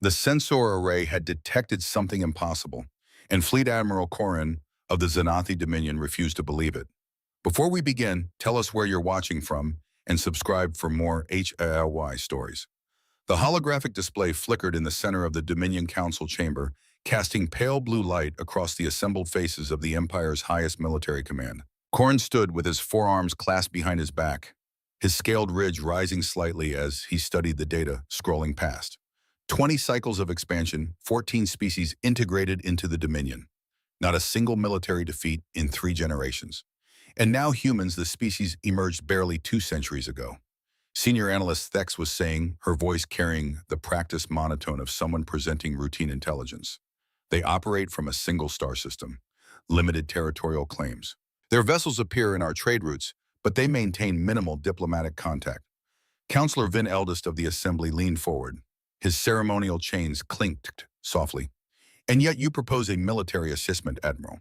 The sensor array had detected something impossible, and Fleet Admiral Corrin of the Xanathi Dominion refused to believe it. Before we begin, tell us where you're watching from and subscribe for more HFY stories. The holographic display flickered in the center of the Dominion Council chamber, casting pale blue light across the assembled faces of the Empire's highest military command. Corrin stood with his forearms clasped behind his back, his scaled ridge rising slightly as he studied the data scrolling past. 20 cycles of expansion, 14 species integrated into the Dominion. Not a single military defeat in 3 generations. And now humans, the species emerged barely 2 centuries ago. Senior analyst Thex was saying, her voice carrying the practiced monotone of someone presenting routine intelligence. They operate from a single star system, limited territorial claims. Their vessels appear in our trade routes, but they maintain minimal diplomatic contact. Counselor Vin Eldest of the Assembly leaned forward. His ceremonial chains clinked softly. And yet you propose a military assessment, Admiral.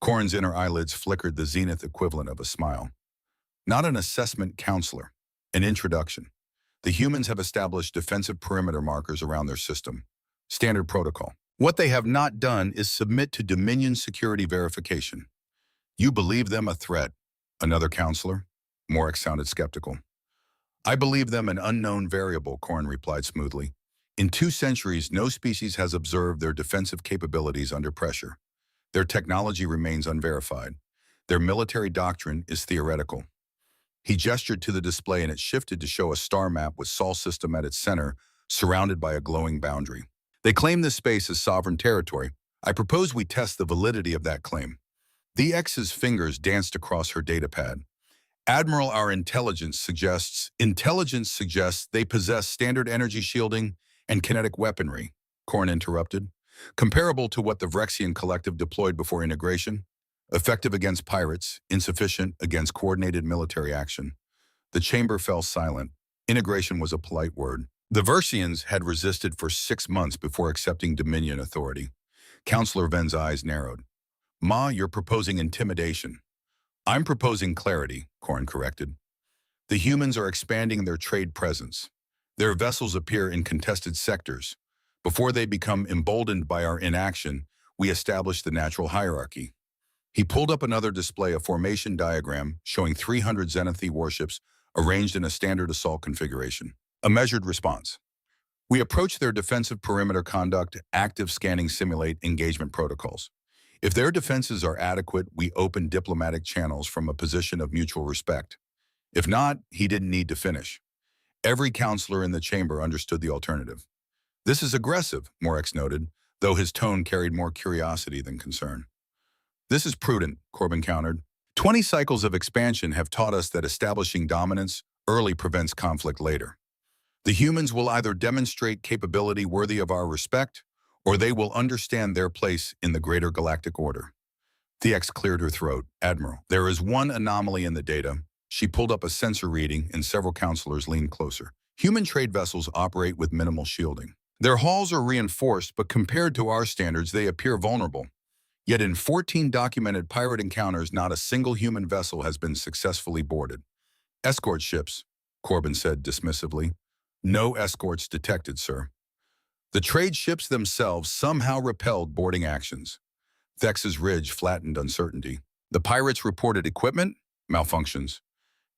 Corrin's inner eyelids flickered the zenith equivalent of a smile. Not an assessment, Counselor. An introduction. The humans have established defensive perimeter markers around their system. Standard protocol. What they have not done is submit to Dominion security verification. You believe them a threat. Another counselor. Morix sounded skeptical. I believe them an unknown variable, Corrin replied smoothly. In 2 centuries, no species has observed their defensive capabilities under pressure. Their technology remains unverified. Their military doctrine is theoretical. He gestured to the display and it shifted to show a star map with Sol system at its center, surrounded by a glowing boundary. They claim this space as sovereign territory. I propose we test the validity of that claim. The X's fingers danced across her datapad. Admiral, our intelligence suggests they possess standard energy shielding and kinetic weaponry, Corrin interrupted, comparable to what the Vrexian Collective deployed before integration. Effective against pirates, insufficient against coordinated military action. The chamber fell silent. Integration was a polite word. The Versians had resisted for 6 months before accepting Dominion authority. Counselor Ven's eyes narrowed. Ma, you're proposing intimidation. I'm proposing clarity, Corrin corrected. The humans are expanding their trade presence. Their vessels appear in contested sectors. Before they become emboldened by our inaction, we establish the natural hierarchy. He pulled up another display, a formation diagram showing 300 Xanathi warships arranged in a standard assault configuration. A measured response. We approach their defensive perimeter conduct, active scanning simulate engagement protocols. If their defenses are adequate, we open diplomatic channels from a position of mutual respect. If not, he didn't need to finish. Every counselor in the chamber understood the alternative. This is aggressive, Morix noted, though his tone carried more curiosity than concern. This is prudent, Corbin countered. 20 cycles of expansion have taught us that establishing dominance early prevents conflict later. The humans will either demonstrate capability worthy of our respect, or they will understand their place in the greater galactic order. The X cleared her throat. Admiral, there is one anomaly in the data. She pulled up a sensor reading and several counselors leaned closer. Human trade vessels operate with minimal shielding. Their hulls are reinforced, but compared to our standards, they appear vulnerable. Yet in 14 documented pirate encounters, not a single human vessel has been successfully boarded. Escort ships, Corbin said dismissively. No escorts detected, sir. The trade ships themselves somehow repelled boarding actions. Thex's ridge flattened uncertainty. The pirates reported equipment malfunctions,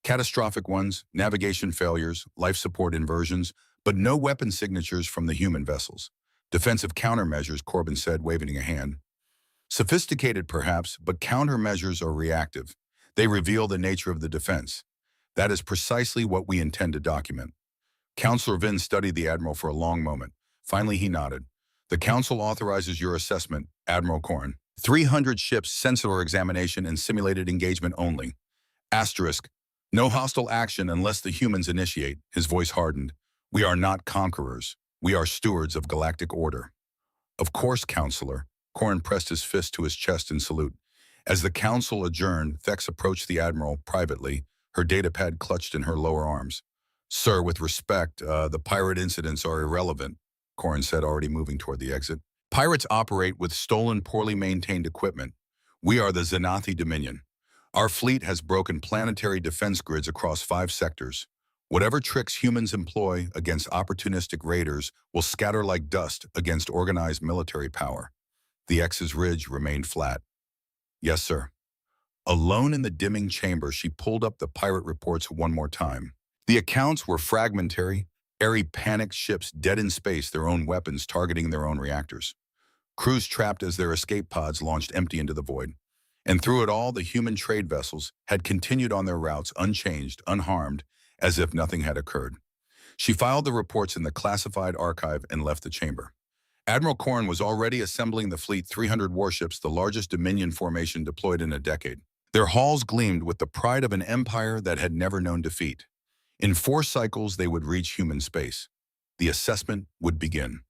catastrophic ones, navigation failures, life support inversions, but no weapon signatures from the human vessels. Defensive countermeasures, Corbin said, waving a hand. Sophisticated, perhaps, but countermeasures are reactive. They reveal the nature of the defense. That is precisely what we intend to document. Counselor Vin studied the Admiral for a long moment. Finally, he nodded. The Council authorizes your assessment, Admiral Corrin. 300 ships, sensor examination, and simulated engagement only. Asterisk. No hostile action unless the humans initiate. His voice hardened. We are not conquerors. We are stewards of galactic order. Of course, Counselor. Corrin pressed his fist to his chest in salute. As the council adjourned, Thex approached the Admiral privately, her datapad clutched in her lower arms. Sir, with respect, the pirate incidents are irrelevant, Corrin said, already moving toward the exit. Pirates operate with stolen, poorly maintained equipment. We are the Xanathi Dominion. Our fleet has broken planetary defense grids across 5 sectors. Whatever tricks humans employ against opportunistic raiders will scatter like dust against organized military power. The X's ridge remained flat. Yes, sir. Alone in the dimming chamber, she pulled up the pirate reports one more time. The accounts were fragmentary, airy panicked ships dead in space, their own weapons targeting their own reactors. Crews trapped as their escape pods launched empty into the void. And through it all, the human trade vessels had continued on their routes unchanged, unharmed, as if nothing had occurred. She filed the reports in the classified archive and left the chamber. Admiral Corrin was already assembling the fleet 300 warships, the largest Dominion formation deployed in a decade. Their hulls gleamed with the pride of an empire that had never known defeat. In 4 cycles, they would reach human space. The assessment would begin.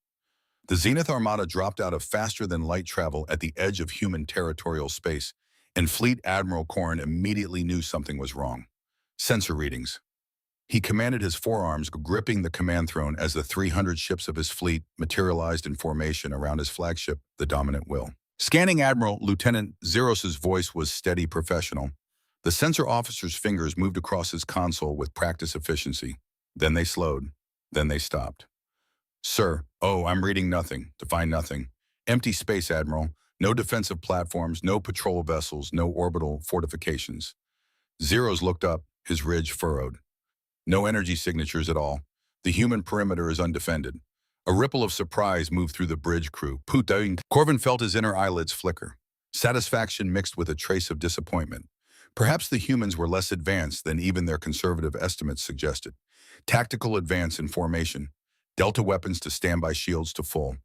The Zenith Armada dropped out of faster-than-light travel at the edge of human territorial space, and Fleet Admiral Corrin immediately knew something was wrong. Sensor readings. He commanded his forearms, gripping the command throne as the 300 ships of his fleet materialized in formation around his flagship, the Dominant Will. Scanning Admiral, Lieutenant Zeros's voice was steady, professional. The sensor officer's fingers moved across his console with practice efficiency. Then they slowed. Then they stopped. Sir, I'm reading nothing. Define nothing. Empty space, Admiral. No defensive platforms, no patrol vessels, no orbital fortifications. Zeros looked up, his ridge furrowed. No energy signatures at all. The human perimeter is undefended. A ripple of surprise moved through the bridge crew. Putain. Corvin felt his inner eyelids flicker. Satisfaction mixed with a trace of disappointment. Perhaps the humans were less advanced than even their conservative estimates suggested. Tactical advance in formation. Delta weapons to standby shields to full.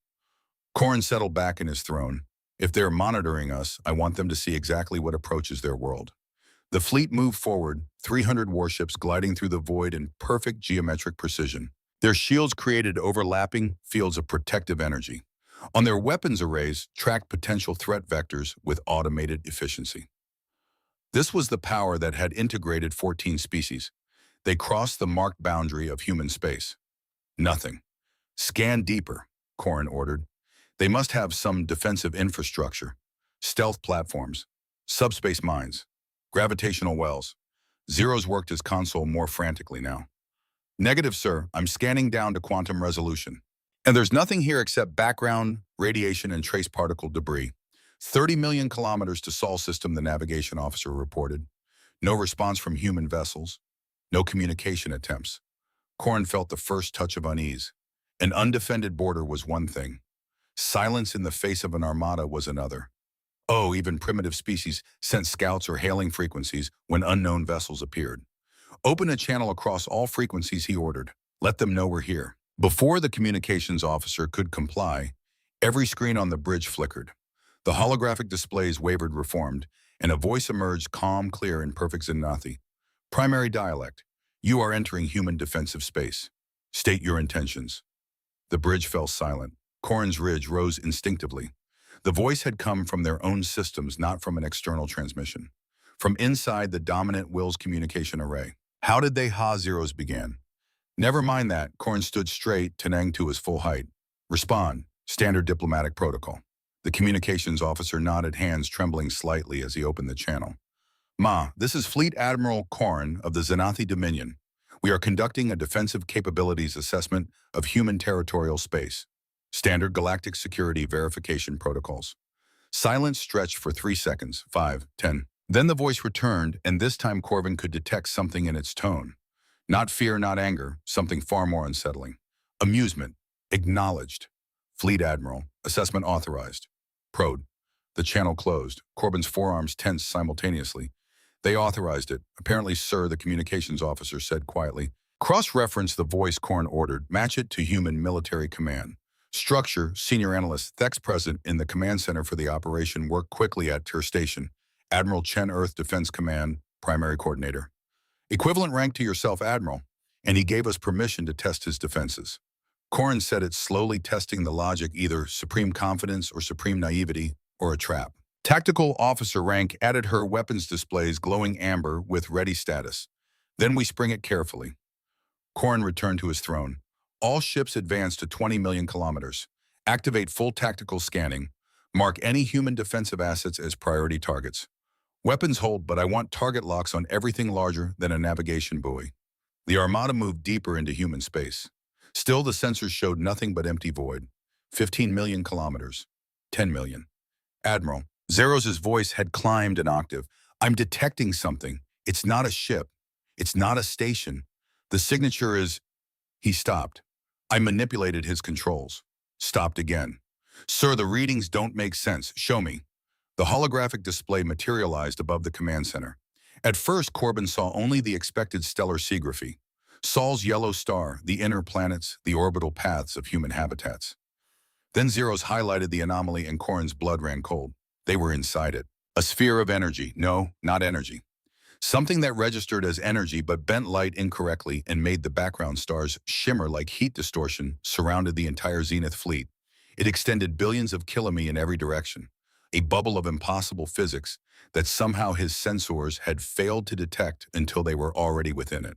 Corrin settled back in his throne. If they're monitoring us, I want them to see exactly what approaches their world. The fleet moved forward, 300 warships gliding through the void in perfect geometric precision. Their shields created overlapping fields of protective energy. On their weapons arrays, tracked potential threat vectors with automated efficiency. This was the power that had integrated 14 species. They crossed the marked boundary of human space. Nothing. Scan deeper, Corrin ordered. They must have some defensive infrastructure. Stealth platforms, subspace mines, gravitational wells. Zeros worked his console more frantically now. Negative, sir. I'm scanning down to quantum resolution. And there's nothing here except background, radiation, and trace particle debris. 30 million kilometers to Sol system, the navigation officer reported. No response from human vessels. No communication attempts. Corrin felt the first touch of unease. An undefended border was one thing. Silence in the face of an armada was another. Even primitive species sent scouts or hailing frequencies when unknown vessels appeared. Open a channel across all frequencies, he ordered. Let them know we're here. Before the communications officer could comply, every screen on the bridge flickered. The holographic displays wavered, reformed, and a voice emerged, calm, clear, in perfect Zenathi. Primary dialect. You are entering human defensive space. State your intentions. The bridge fell silent. Corrin's ridge rose instinctively. The voice had come from their own systems, not from an external transmission. From inside the Dominant Will's communication array. How did they Zeros began? Never mind that. Corrin stood straight, Tenang to his full height. Respond. Standard diplomatic protocol. The communications officer nodded, hands trembling slightly as he opened the channel. This is Fleet Admiral Corrin of the Zenathi Dominion. We are conducting a defensive capabilities assessment of human territorial space. Standard galactic security verification protocols. Silence stretched for 3 seconds, 5, 10. Then the voice returned, and this time Corvin could detect something in its tone. Not fear, not anger, something far more unsettling. Amusement. Acknowledged. Fleet Admiral. Assessment authorized. Prode. The channel closed. Corbin's forearms tensed simultaneously. They authorized it. Apparently, sir, the communications officer said quietly. Cross-reference the voice, Corrin ordered. Match it to human military command. Structure, senior analyst, Thex present in the command center for the operation, work quickly at Tyr Station. Admiral Chen, Earth Defense Command, primary coordinator. Equivalent rank to yourself, Admiral, and he gave us permission to test his defenses. Corrin said it, slowly testing the logic, either supreme confidence or supreme naivety, or a trap. Tactical officer rank, added her weapons displays glowing amber with ready status. Then we spring it carefully. Corrin returned to his throne. All ships advance to 20 million kilometers. Activate full tactical scanning. Mark any human defensive assets as priority targets. Weapons hold, but I want target locks on everything larger than a navigation buoy. The Armada moved deeper into human space. Still, the sensors showed nothing but empty void. 15 million kilometers. 10 million. Admiral, Zeros' voice had climbed an octave. I'm detecting something. It's not a ship. It's not a station. The signature is... He stopped. I manipulated his controls. Stopped again. Sir, the readings don't make sense. Show me. The holographic display materialized above the command center. At first, Corbin saw only the expected stellar seagraphy. Sol's yellow star, the inner planets, the orbital paths of human habitats. Then Zeros highlighted the anomaly and Corin's blood ran cold. They were inside it. A sphere of energy. No, not energy. Something that registered as energy but bent light incorrectly and made the background stars shimmer like heat distortion surrounded the entire Zenith fleet. It extended billions of kilometers in every direction. A bubble of impossible physics that somehow his sensors had failed to detect until they were already within it.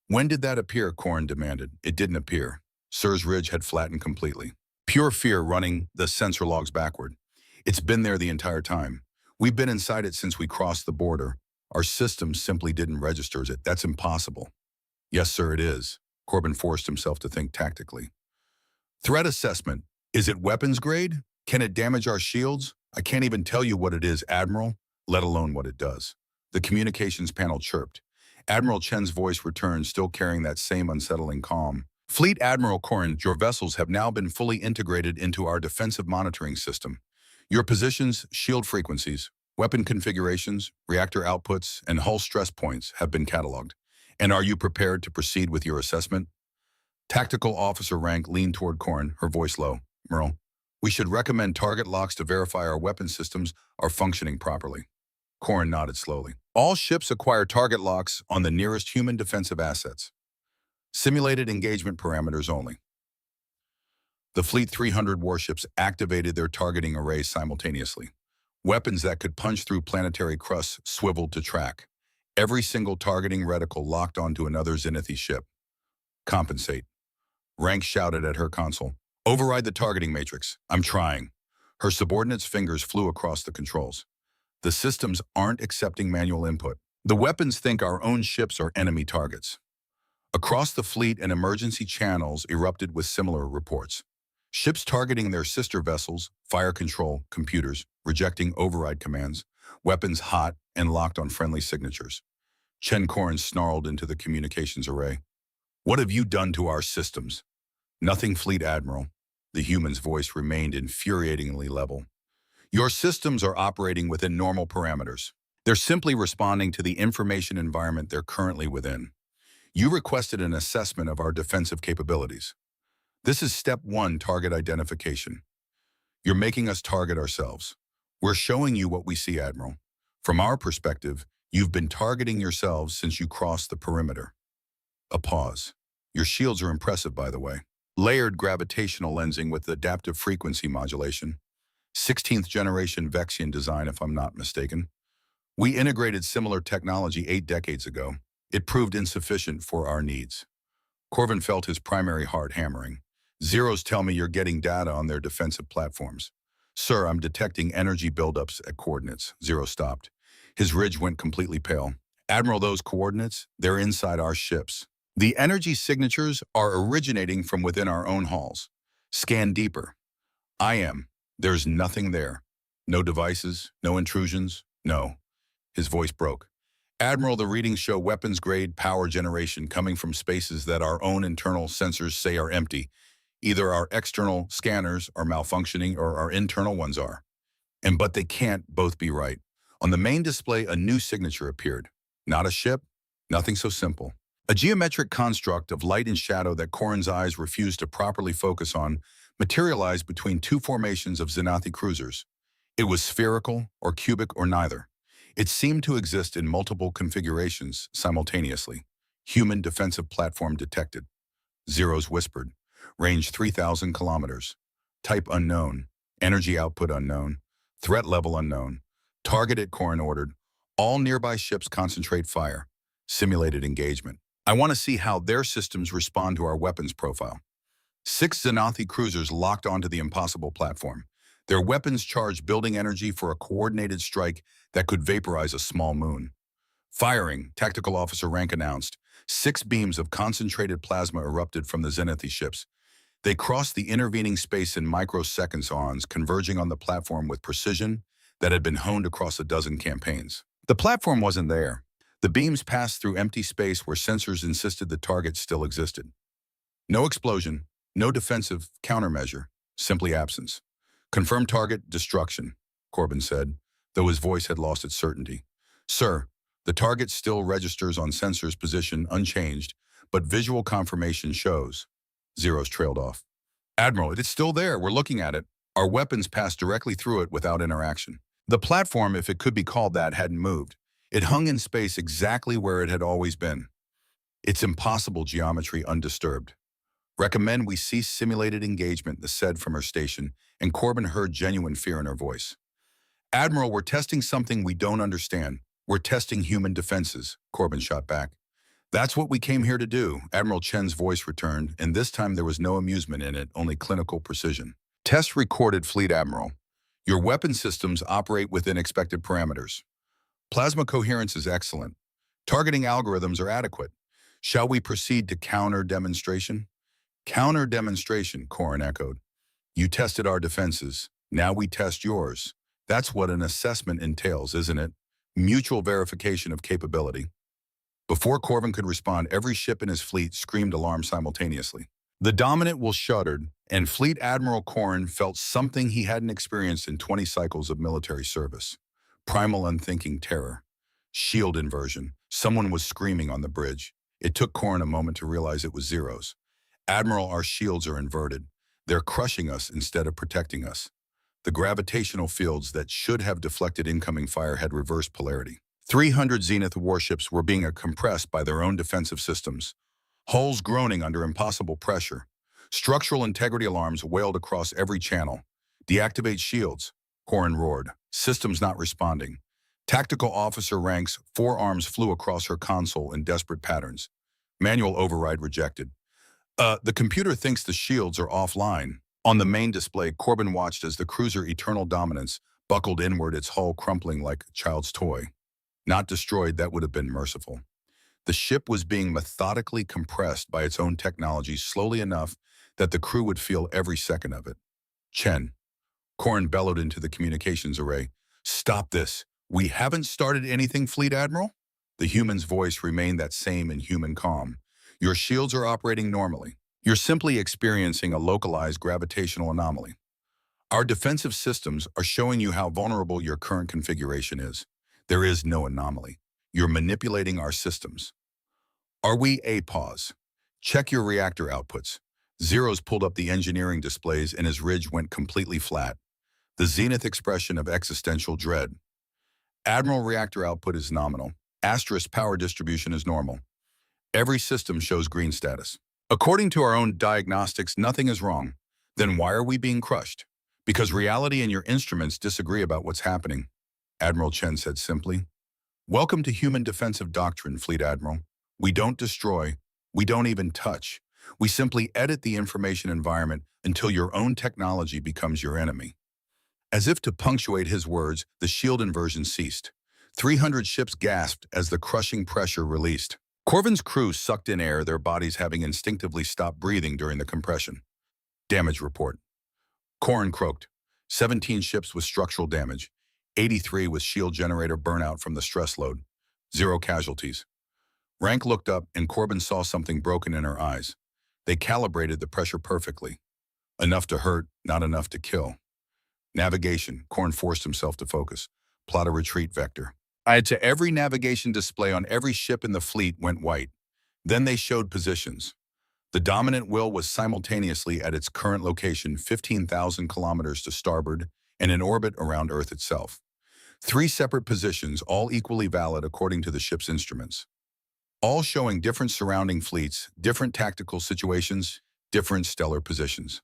When did that appear? Corin demanded. It didn't appear. Sir's ridge had flattened completely. Pure fear running the sensor logs backward. It's been there the entire time. We've been inside it since we crossed the border. Our system simply didn't register it. That's impossible. Yes, sir, it is. Corbin forced himself to think tactically. Threat assessment. Is it weapons grade? Can it damage our shields? I can't even tell you what it is, Admiral, let alone what it does. The communications panel chirped. Admiral Chen's voice returned, still carrying that same unsettling calm. Fleet Admiral Corin, your vessels have now been fully integrated into our defensive monitoring system. Your positions, shield frequencies, weapon configurations, reactor outputs, and hull stress points have been cataloged. And are you prepared to proceed with your assessment? Tactical Officer Rank leaned toward Corin, her voice low. Merle, we should recommend target locks to verify our weapon systems are functioning properly. Corin nodded slowly. All ships acquire target locks on the nearest human defensive assets. Simulated engagement parameters only. The Fleet 300 warships activated their targeting arrays simultaneously. Weapons that could punch through planetary crusts swiveled to track. Every single targeting reticle locked onto another Zenithese ship. Compensate. Rank shouted at her console. Override the targeting matrix. I'm trying. Her subordinate's fingers flew across the controls. The systems aren't accepting manual input. The weapons think our own ships are enemy targets. Across the fleet and emergency channels erupted with similar reports. Ships targeting their sister vessels, fire control, computers, rejecting override commands, weapons hot and locked on friendly signatures. Chen Corin snarled into the communications array. What have you done to our systems? Nothing, Fleet Admiral. The human's voice remained infuriatingly level. Your systems are operating within normal parameters. They're simply responding to the information environment they're currently within. You requested an assessment of our defensive capabilities. This is step 1, target identification. You're making us target ourselves. We're showing you what we see, Admiral. From our perspective, you've been targeting yourselves since you crossed the perimeter. A pause. Your shields are impressive, by the way. Layered gravitational lensing with adaptive frequency modulation. 16th generation Vexian design, if I'm not mistaken. We integrated similar technology 8 decades ago. It proved insufficient for our needs. Corbin felt his primary heart hammering. Zeros tell me you're getting data on their defensive platforms. Sir, I'm detecting energy buildups at coordinates. Zero stopped. His ridge went completely pale. Admiral, those coordinates, they're inside our ships. The energy signatures are originating from within our own halls. Scan deeper. I am. There's nothing there. No devices, no intrusions, no. His voice broke. Admiral, the readings show weapons-grade power generation coming from spaces that our own internal sensors say are empty. Either our external scanners are malfunctioning or our internal ones are. But they can't both be right. On the main display, a new signature appeared. Not a ship, nothing so simple. A geometric construct of light and shadow that Corin's eyes refused to properly focus on materialized between two formations of Zenithese cruisers. It was spherical or cubic or neither. It seemed to exist in multiple configurations simultaneously. Human defensive platform detected. Zeros whispered. Range 3,000 kilometers. Type unknown. Energy output unknown. Threat level unknown. Target it, Corin ordered. All nearby ships concentrate fire. Simulated engagement. I want to see how their systems respond to our weapons profile. 6 Zenithese cruisers locked onto the impossible platform. Their weapons charged building energy for a coordinated strike that could vaporize a small moon. Firing, Tactical Officer Rank announced. 6 beams of concentrated plasma erupted from the Zenith ships. They crossed the intervening space in microseconds converging on the platform with precision that had been honed across a dozen campaigns. The platform wasn't there. The beams passed through empty space where sensors insisted the target still existed. No explosion, no defensive countermeasure, simply absence. Confirmed target, destruction, Corbin said, though his voice had lost its certainty. Sir, the target still registers on sensors position unchanged, but visual confirmation shows. Zeros trailed off. Admiral, it is still there. We're looking at it. Our weapons passed directly through it without interaction. The platform, if it could be called that, hadn't moved. It hung in space exactly where it had always been. Its impossible geometry undisturbed. Recommend we cease simulated engagement, the said from her station, and Corbin heard genuine fear in her voice. Admiral, we're testing something we don't understand. We're testing human defenses, Corbin shot back. That's what we came here to do, Admiral Chen's voice returned, and this time there was no amusement in it, only clinical precision. Test recorded, Fleet Admiral. Your weapon systems operate within expected parameters. Plasma coherence is excellent. Targeting algorithms are adequate. Shall we proceed to counter-demonstration? Counter-demonstration, Corin echoed. You tested our defenses. Now we test yours. That's what an assessment entails, isn't it? Mutual verification of capability. Before Corbin could respond, every ship in his fleet screamed alarm simultaneously. The Dominant will shuddered, and Fleet Admiral Corin felt something he hadn't experienced in 20 cycles of military service. Primal unthinking terror. Shield inversion. Someone was screaming on the bridge. It took Corin a moment to realize it was Zeros. Admiral, our shields are inverted. They're crushing us instead of protecting us. The gravitational fields that should have deflected incoming fire had reversed polarity. 300 Zenith warships were being compressed by their own defensive systems. Hulls groaning under impossible pressure. Structural integrity alarms wailed across every channel. Deactivate shields, Corin roared. Systems not responding. Tactical officer ranks, forearms flew across her console in desperate patterns. Manual override rejected. The computer thinks the shields are offline. On the main display, Corbin watched as the cruiser Eternal Dominance buckled inward, its hull crumpling like a child's toy. Not destroyed, that would have been merciful. The ship was being methodically compressed by its own technology slowly enough that the crew would feel every second of it. Chen. Corin bellowed into the communications array. Stop this. We haven't started anything, Fleet Admiral? The human's voice remained that same inhuman calm. Your shields are operating normally. You're simply experiencing a localized gravitational anomaly. Our defensive systems are showing you how vulnerable your current configuration is. There is no anomaly. You're manipulating our systems. Are we a pause? Check your reactor outputs. Zeros pulled up the engineering displays and his ridge went completely flat. The zenith expression of existential dread. Admiral reactor output is nominal. Asterisk power distribution is normal. Every system shows green status. According to our own diagnostics, nothing is wrong. Then why are we being crushed? Because reality and your instruments disagree about what's happening, Admiral Chen said simply. Welcome to human defensive doctrine, Fleet Admiral. We don't destroy. We don't even touch. We simply edit the information environment until your own technology becomes your enemy. As if to punctuate his words, the shield inversion ceased. 300 ships gasped as the crushing pressure released. Corbin's crew sucked in air, their bodies having instinctively stopped breathing during the compression. Damage report. Corin croaked. 17 ships with structural damage. 83 with shield generator burnout from the stress load. 0 casualties. Rank looked up and Corbin saw something broken in her eyes. They calibrated the pressure perfectly. Enough to hurt, not enough to kill. Navigation. Corin forced himself to focus. Plot a retreat vector. To every navigation display on every ship in the fleet went white. Then they showed positions. The Dominant will was simultaneously at its current location 15,000 kilometers to starboard and in orbit around Earth itself. 3 separate positions, all equally valid according to the ship's instruments. All showing different surrounding fleets, different tactical situations, different stellar positions.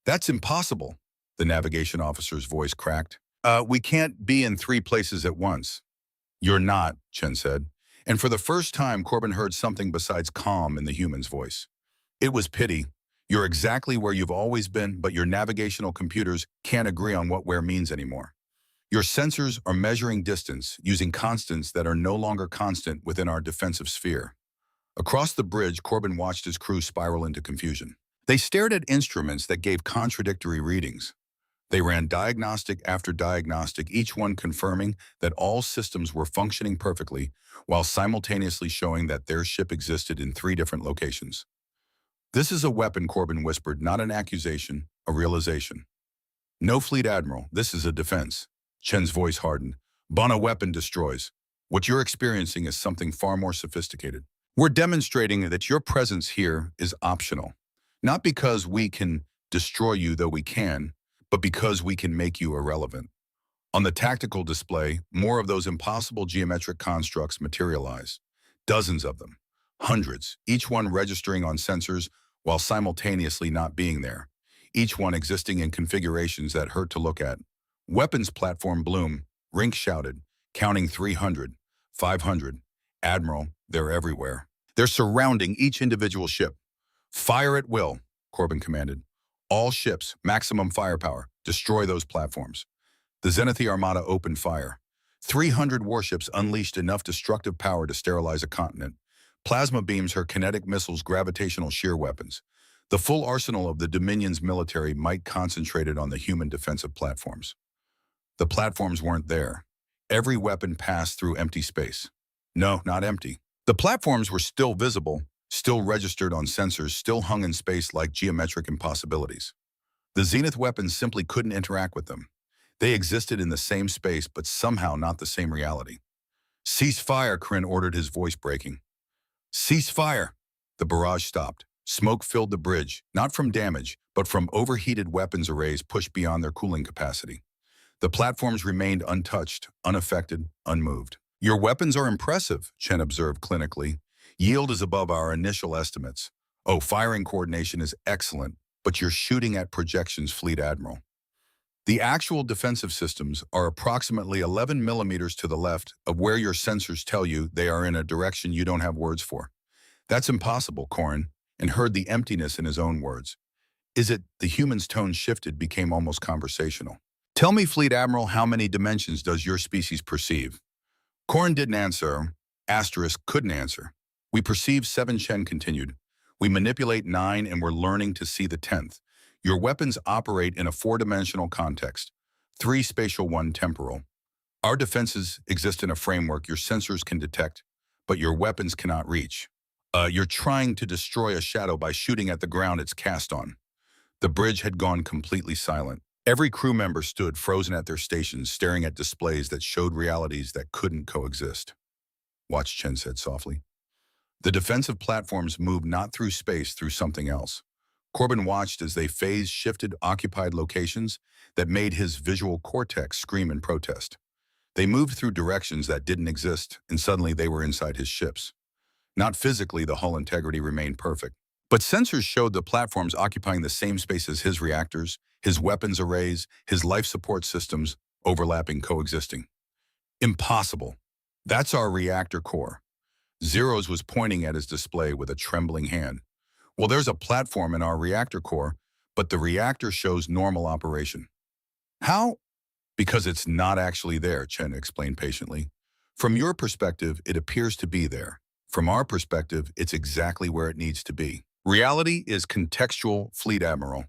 That's impossible, the navigation officer's voice cracked. We can't be in 3 places at once. You're not, Chen said. And for the first time, Corbin heard something besides calm in the human's voice. It was pity. You're exactly where you've always been, but your navigational computers can't agree on what where means anymore. Your sensors are measuring distance using constants that are no longer constant within our defensive sphere. Across the bridge, Corbin watched his crew spiral into confusion. They stared at instruments that gave contradictory readings. They ran diagnostic after diagnostic, each one confirming that all systems were functioning perfectly, while simultaneously showing that their ship existed in 3 different locations. "This is a weapon," Corbin whispered, "not an accusation, a realization." "No, Fleet Admiral, this is a defense." Chen's voice hardened. "A weapon destroys. What you're experiencing is something far more sophisticated. We're demonstrating that your presence here is optional. Not because we can destroy you, though we can, but because we can make you irrelevant." On the tactical display, more of those impossible geometric constructs materialize. Dozens of them. Hundreds, each one registering on sensors while simultaneously not being there. Each one existing in configurations that hurt to look at. "Weapons platform Bloom," Rink shouted, counting 300, 500. "Admiral, they're everywhere. They're surrounding each individual ship." "Fire at will," Corbin commanded. "All ships, maximum firepower. Destroy those platforms." The Zenith Armada opened fire. 300 warships unleashed enough destructive power to sterilize a continent. Plasma beams, her kinetic missiles, gravitational shear weapons. The full arsenal of the Dominion's military might concentrated on the human defensive platforms. The platforms weren't there. Every weapon passed through empty space. No, not empty. The platforms were still visible, still registered on sensors, still hung in space like geometric impossibilities. The Zenith weapons simply couldn't interact with them. They existed in the same space, but somehow not the same reality. "Cease fire," Kryn ordered, his voice breaking. "Cease fire." The barrage stopped. Smoke filled the bridge, not from damage, but from overheated weapons arrays pushed beyond their cooling capacity. The platforms remained untouched, unaffected, unmoved. "Your weapons are impressive," Chen observed clinically. "Yield is above our initial estimates. Oh, firing coordination is excellent, but you're shooting at projections, Fleet Admiral. The actual defensive systems are approximately 11 millimeters to the left of where your sensors tell you they are, in a direction you don't have words for." "That's impossible," Corin, and heard the emptiness in his own words. "Is it?" The human's tone shifted, became almost conversational. "Tell me, Fleet Admiral, how many dimensions does your species perceive?" Corin didn't answer. Asterisk couldn't answer. "We perceive 7," Chen continued. "We manipulate 9, and we're learning to see the 10th. Your weapons operate in a 4-dimensional context, 3 spatial, 1 temporal. Our defenses exist in a framework your sensors can detect, but your weapons cannot reach. You're trying to destroy a shadow by shooting at the ground it's cast on." The bridge had gone completely silent. Every crew member stood frozen at their stations, staring at displays that showed realities that couldn't coexist. "Watch," Chen said softly. The defensive platforms moved not through space, through something else. Corbin watched as they phase-shifted occupied locations that made his visual cortex scream in protest. They moved through directions that didn't exist, and suddenly they were inside his ships. Not physically, the hull integrity remained perfect, but sensors showed the platforms occupying the same space as his reactors, his weapons arrays, his life support systems, overlapping, coexisting. "Impossible. That's our reactor core." Zeros was pointing at his display with a trembling hand. "Well, there's a platform in our reactor core, but the reactor shows normal operation." "How?" "Because it's not actually there," Chen explained patiently. "From your perspective, it appears to be there. From our perspective, it's exactly where it needs to be. Reality is contextual, Fleet Admiral.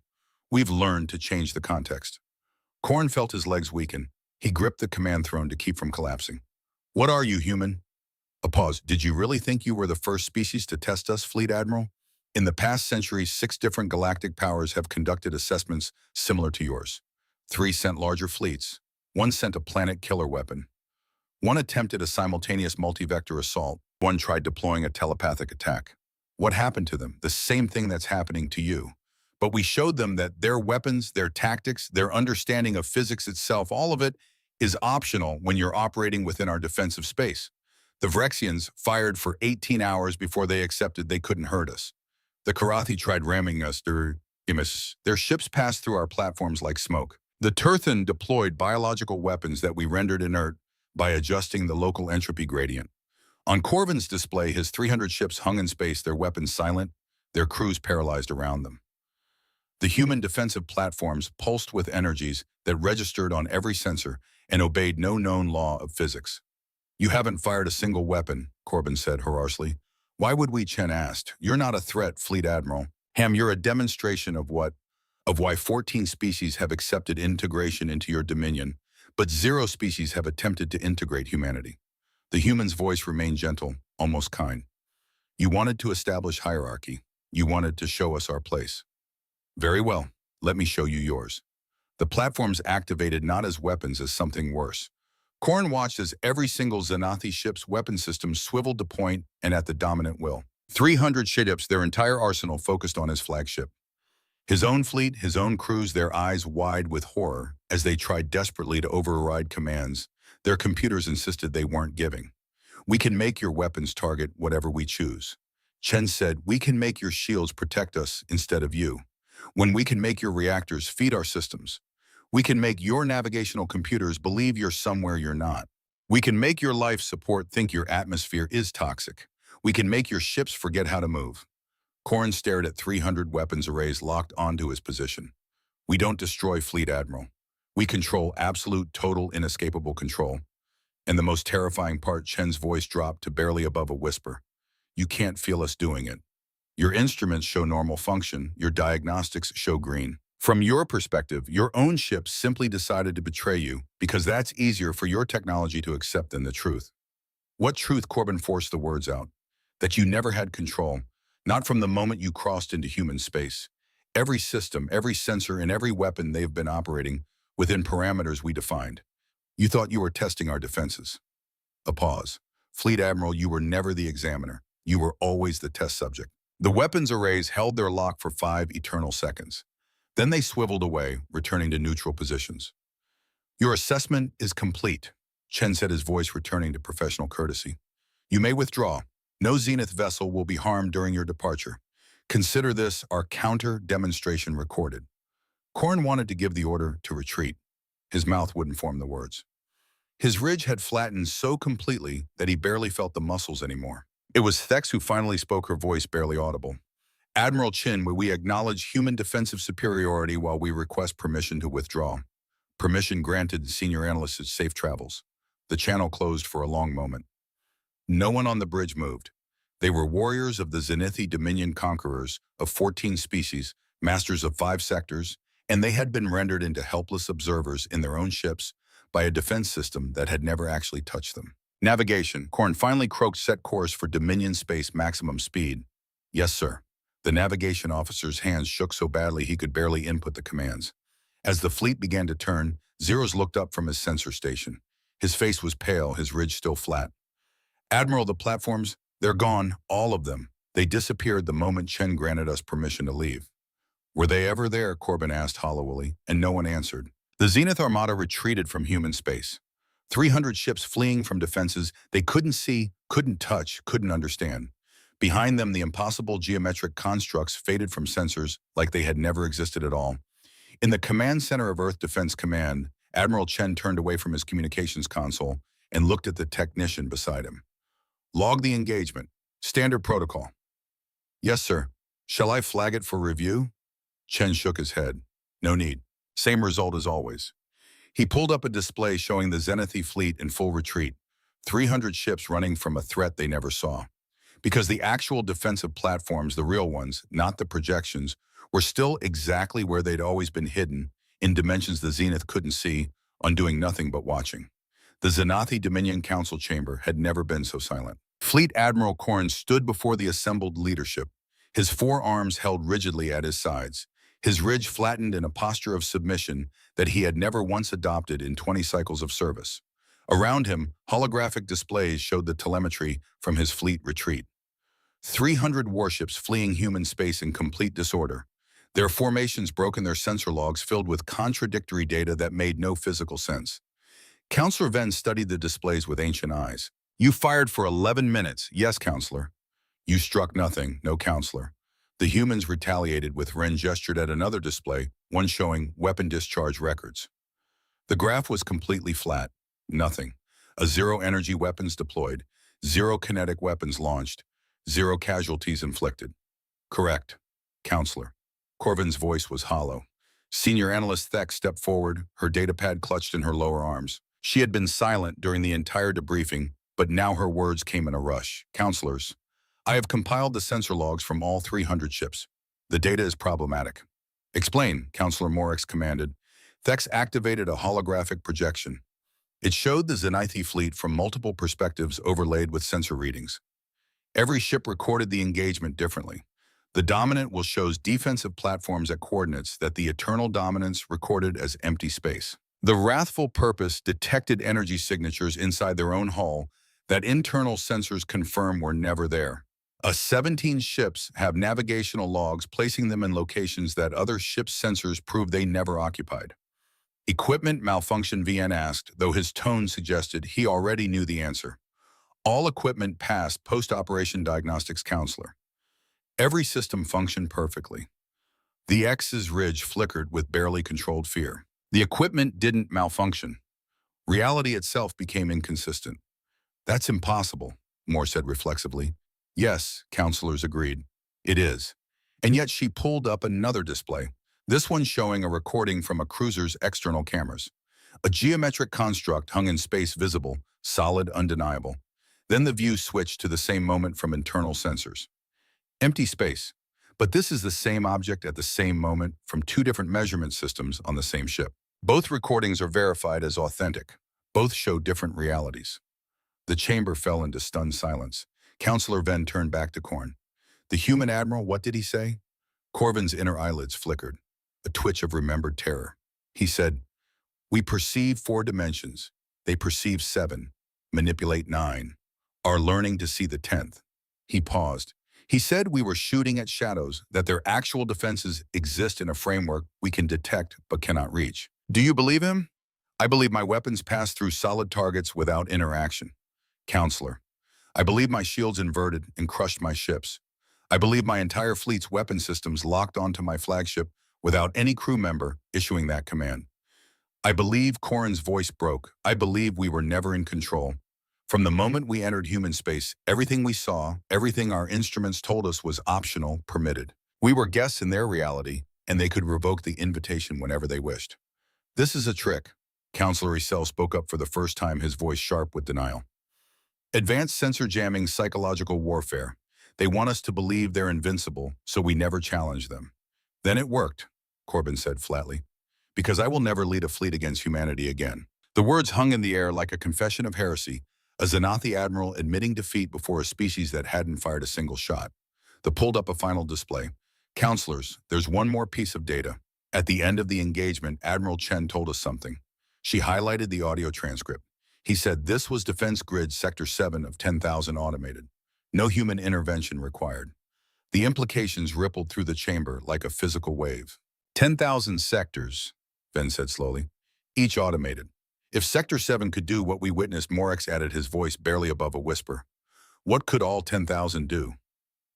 We've learned to change the context." Korn felt his legs weaken. He gripped the command throne to keep from collapsing. "What are you, human?" A pause. "Did you really think you were the first species to test us, Fleet Admiral? In the past centuries, 6 different galactic powers have conducted assessments similar to yours. 3 sent larger fleets. 1 sent a planet-killer weapon. 1 attempted a simultaneous multi-vector assault. 1 tried deploying a telepathic attack. What happened to them? The same thing that's happening to you. But we showed them that their weapons, their tactics, their understanding of physics itself, all of it is optional when you're operating within our defensive space. The Vrexians fired for 18 hours before they accepted they couldn't hurt us. The Karathi tried ramming us. Their ships passed through our platforms like smoke. The Turthan deployed biological weapons that we rendered inert by adjusting the local entropy gradient. On Corvin's display, his 300 ships hung in space, their weapons silent, their crews paralyzed around them. The human defensive platforms pulsed with energies that registered on every sensor and obeyed no known law of physics. "You haven't fired a single weapon," Corbin said harshly. Why would we, Chen asked. You're not a threat, Fleet Admiral. Ham, you're a demonstration of why 14 species have accepted integration into your dominion, but 0 species have attempted to integrate humanity. The human's voice remained gentle, almost kind. You wanted to establish hierarchy. You wanted to show us our place. Very well, let me show you yours. The platforms activated not as weapons as something worse. Korn watched as every single Xanathi ship's weapon system swiveled to point and at the dominant will. 300 ships, their entire arsenal focused on his flagship. His own fleet, his own crews, their eyes wide with horror as they tried desperately to override commands their computers insisted they weren't giving. We can make your weapons target whatever we choose. Chen said, we can make your shields protect us instead of you. When we can make your reactors feed our systems. We can make your navigational computers believe you're somewhere you're not. We can make your life support think your atmosphere is toxic. We can make your ships forget how to move. Korn stared at 300 weapons arrays locked onto his position. We don't destroy Fleet Admiral. We control absolute, total, inescapable control. And the most terrifying part, Chen's voice dropped to barely above a whisper. You can't feel us doing it. Your instruments show normal function. Your diagnostics show green. From your perspective, your own ship simply decided to betray you because that's easier for your technology to accept than the truth. What truth? Corbin forced the words out. That you never had control, not from the moment you crossed into human space. Every system, every sensor, and every weapon they've been operating within parameters we defined. You thought you were testing our defenses. A pause. Fleet Admiral, you were never the examiner. You were always the test subject. The weapons arrays held their lock for 5 eternal seconds. Then they swiveled away, returning to neutral positions. Your assessment is complete, Chen said, his voice returning to professional courtesy. You may withdraw. No Zenith vessel will be harmed during your departure. Consider this our counter-demonstration recorded. Korn wanted to give the order to retreat. His mouth wouldn't form the words. His ridge had flattened so completely that he barely felt the muscles anymore. It was Thex who finally spoke, her voice barely audible. Admiral Chin, we acknowledge human defensive superiority while we request permission to withdraw. Permission granted, Senior Analyst, safe travels. The channel closed for a long moment. No one on the bridge moved. They were warriors of the Xanathi Dominion, conquerors of 14 species, masters of 5 sectors, and they had been rendered into helpless observers in their own ships by a defense system that had never actually touched them. Navigation. Korn finally croaked, set course for Dominion space maximum speed. Yes, sir. The navigation officer's hands shook so badly he could barely input the commands. As the fleet began to turn, Zeros looked up from his sensor station. His face was pale, his ridge still flat. Admiral, the platforms, they're gone, all of them. They disappeared the moment Chen granted us permission to leave. Were they ever there? Corbin asked hollowly, and no one answered. The Zenith Armada retreated from human space. 300 ships fleeing from defenses they couldn't see, couldn't touch, couldn't understand. Behind them, the impossible geometric constructs faded from sensors like they had never existed at all. In the command center of Earth Defense Command, Admiral Chen turned away from his communications console and looked at the technician beside him. Log the engagement. Standard protocol. Yes, sir. Shall I flag it for review? Chen shook his head. No need. Same result as always. He pulled up a display showing the Xanathi fleet in full retreat, 300 ships running from a threat they never saw. Because the actual defensive platforms, the real ones, not the projections, were still exactly where they'd always been hidden, in dimensions the Zenith couldn't see, on doing nothing but watching. The Xanathi Dominion Council chamber had never been so silent. Fleet Admiral Korn stood before the assembled leadership, his 4 arms held rigidly at his sides, his ridge flattened in a posture of submission that he had never once adopted in 20 cycles of service. Around him, holographic displays showed the telemetry from his fleet retreat. 300 warships fleeing human space in complete disorder. Their formations broke and their sensor logs filled with contradictory data that made no physical sense. Counselor Venn studied the displays with ancient eyes. You fired for 11 minutes. Yes, Counselor. You struck nothing. No, Counselor. The humans retaliated with Ren gestured at another display, one showing weapon discharge records. The graph was completely flat. Nothing. A 0 energy weapons deployed, 0 kinetic weapons launched, 0 casualties inflicted. Correct, Counselor. Corvin's voice was hollow. Senior Analyst Thex stepped forward, her datapad clutched in her lower arms. She had been silent during the entire debriefing, but now her words came in a rush. Counselors, I have compiled the sensor logs from all 300 ships. The data is problematic. Explain, Counselor Morix commanded. Thex activated a holographic projection. It showed the Zenithii fleet from multiple perspectives overlaid with sensor readings. Every ship recorded the engagement differently. The dominant will show defensive platforms at coordinates that the eternal dominance recorded as empty space. The wrathful purpose detected energy signatures inside their own hull that internal sensors confirm were never there. 17 ships have navigational logs placing them in locations that other ships' sensors prove they never occupied. Equipment malfunction, VN asked, though his tone suggested he already knew the answer. All equipment passed post-operation diagnostics counselor. Every system functioned perfectly. The X's ridge flickered with barely controlled fear. The equipment didn't malfunction. Reality itself became inconsistent. That's impossible, Moore said reflexively. Yes, counselors agreed. It is. And yet she pulled up another display, this one showing a recording from a cruiser's external cameras. A geometric construct hung in space, visible, solid, undeniable. Then the view switched to the same moment from internal sensors. Empty space. But this is the same object at the same moment from two different measurement systems on the same ship. Both recordings are verified as authentic. Both show different realities. The chamber fell into stunned silence. Counselor Venn turned back to Korn. The human admiral, what did he say? Corvin's inner eyelids flickered, a twitch of remembered terror. He said, "We perceive 4 dimensions. They perceive 7, manipulate 9, are learning to see the 10th. He paused. He said we were shooting at shadows, that their actual defenses exist in a framework we can detect but cannot reach. Do you believe him? I believe my weapons pass through solid targets without interaction. Counselor, I believe my shields inverted and crushed my ships. I believe my entire fleet's weapon systems locked onto my flagship without any crew member issuing that command. I believe," Corin's voice broke, "I believe we were never in control. From the moment we entered human space, everything we saw, everything our instruments told us was optional, permitted. We were guests in their reality, and they could revoke the invitation whenever they wished. This is a trick." Counselor Isel spoke up for the first time, his voice sharp with denial. "Advanced sensor jamming, psychological warfare. They want us to believe they're invincible, so we never challenge them." "Then it worked," Corbin said flatly, "because I will never lead a fleet against humanity again." The words hung in the air like a confession of heresy, a Zenithii admiral admitting defeat before a species that hadn't fired a single shot. They pulled up a final display. "Counselors, there's one more piece of data. At the end of the engagement, Admiral Chen told us something." She highlighted the audio transcript. He said this was Defense Grid Sector 7 of 10,000 automated. No human intervention required. The implications rippled through the chamber like a physical wave. 10,000 sectors, Venn said slowly, each automated. If Sector 7 could do what we witnessed, Morix added, his voice barely above a whisper. What could all 10,000 do?